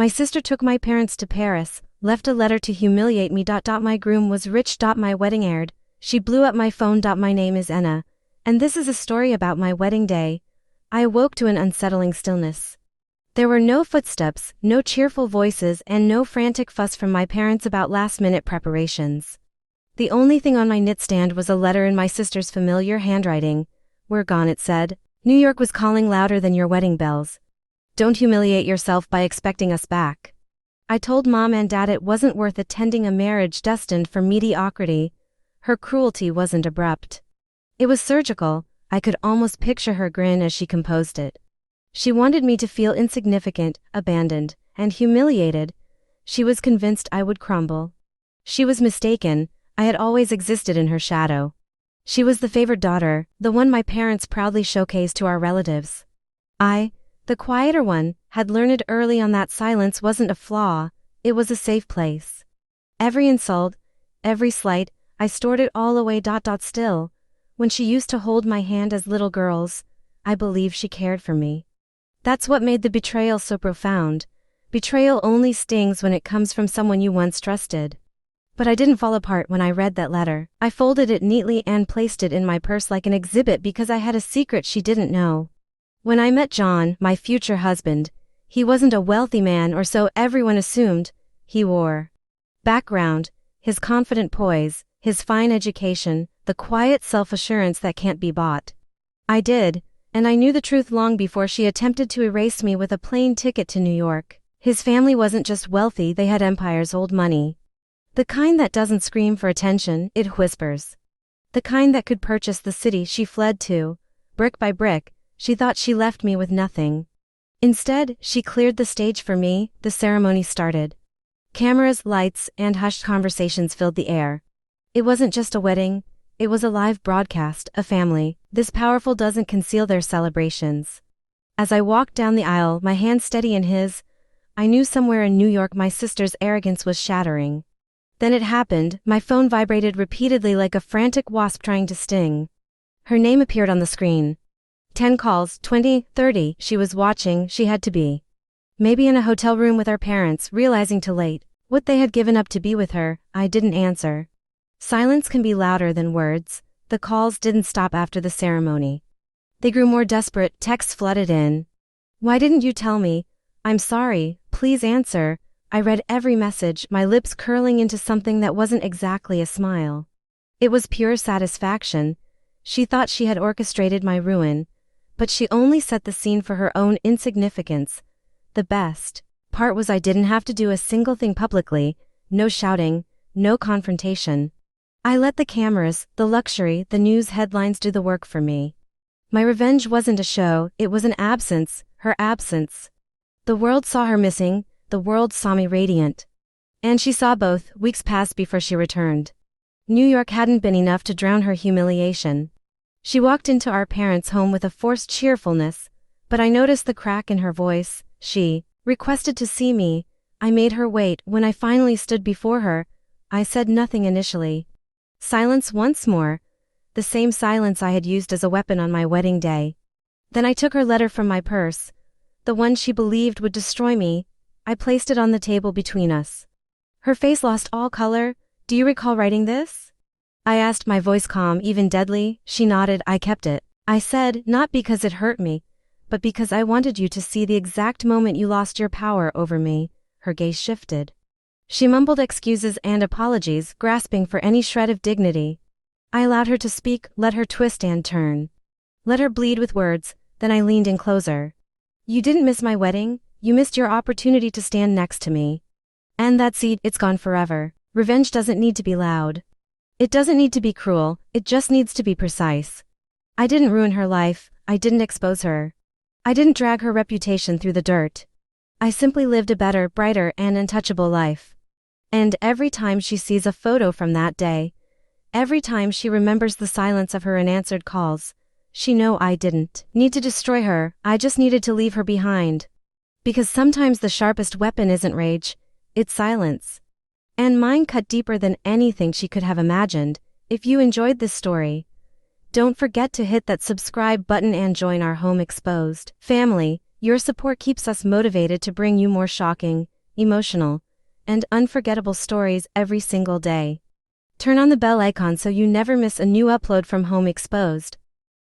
My sister took my parents to Paris, left a letter to humiliate me. My groom was Rich.My wedding aired. She blew up my phone. My name is Anna. And this is a story about my wedding day. I awoke to an unsettling stillness. There were no footsteps, no cheerful voices, and no frantic fuss from my parents about last-minute preparations. The only thing on my nightstand was a letter in my sister's familiar handwriting. "We're gone," it said. "New York was calling louder than your wedding bells. Don't humiliate yourself by expecting us back." I told Mom and Dad it wasn't worth attending a marriage destined for mediocrity. Her cruelty wasn't abrupt. It was surgical. I could almost picture her grin as she composed it. She wanted me to feel insignificant, abandoned, and humiliated. She was convinced I would crumble. She was mistaken. I had always existed in her shadow. She was the favored daughter, the one my parents proudly showcased to our relatives. I, the quieter one, had learned early on that silence wasn't a flaw, it was a safe place. Every insult, every slight, I stored it all away. Still, when she used to hold my hand as little girls, I believed she cared for me. That's what made the betrayal so profound. Betrayal only stings when it comes from someone you once trusted. But I didn't fall apart when I read that letter. I folded it neatly and placed it in my purse like an exhibit because I had a secret she didn't know. When I met John, my future husband, he wasn't a wealthy man, or so everyone assumed. He wore background, his confident poise, his fine education, the quiet self-assurance that can't be bought. I did, and I knew the truth long before she attempted to erase me with a plane ticket to New York. His family wasn't just wealthy, they had empires, old money. The kind that doesn't scream for attention, it whispers. The kind that could purchase the city she fled to. Brick by brick, she thought she left me with nothing. Instead, she cleared the stage for me. The ceremony started. Cameras, lights, and hushed conversations filled the air. It wasn't just a wedding, it was a live broadcast, a family. This powerful doesn't conceal their celebrations. As I walked down the aisle, my hand steady in his, I knew somewhere in New York my sister's arrogance was shattering. Then it happened. My phone vibrated repeatedly like a frantic wasp trying to sting. Her name appeared on the screen. 10 calls, 20, 30, she was watching. She had to be. Maybe in a hotel room with our parents, realizing too late what they had given up to be with her. I didn't answer. Silence can be louder than words. The calls didn't stop after the ceremony. They grew more desperate. Texts flooded in. "Why didn't you tell me? I'm sorry, please answer." I read every message, my lips curling into something that wasn't exactly a smile. It was pure satisfaction. She thought she had orchestrated my ruin, but she only set the scene for her own insignificance. The best part was I didn't have to do a single thing publicly. No shouting, no confrontation. I let the cameras, the luxury, the news headlines do the work for me. My revenge wasn't a show, it was an absence, her absence. The world saw her missing. The world saw me radiant. And she saw both. Weeks passed before she returned. New York hadn't been enough to drown her humiliation. She walked into our parents' home with a forced cheerfulness, but I noticed the crack in her voice. She requested to see me. I made her wait. When I finally stood before her, I said nothing initially. Silence once more. The same silence I had used as a weapon on my wedding day. Then I took her letter from my purse. The one she believed would destroy me. I placed it on the table between us. Her face lost all color. "Do you recall writing this?" I asked, my voice calm, even deadly. She nodded. "I kept it." I said, "Not because it hurt me, but because I wanted you to see the exact moment you lost your power over me." Her gaze shifted. She mumbled excuses and apologies, grasping for any shred of dignity. I allowed her to speak, let her twist and turn. Let her bleed with words, then I leaned in closer. "You didn't miss my wedding. You missed your opportunity to stand next to me. And that seed, it's gone forever." Revenge doesn't need to be loud. It doesn't need to be cruel, it just needs to be precise. I didn't ruin her life, I didn't expose her. I didn't drag her reputation through the dirt. I simply lived a better, brighter, and untouchable life. And every time she sees a photo from that day, every time she remembers the silence of her unanswered calls, she knows I didn't need to destroy her, I just needed to leave her behind. Because sometimes the sharpest weapon isn't rage, it's silence. And mine cut deeper than anything she could have imagined. If you enjoyed this story, don't forget to hit that subscribe button and join our Home Exposed family. Your support keeps us motivated to bring you more shocking, emotional, and unforgettable stories every single day. Turn on the bell icon so you never miss a new upload from Home Exposed.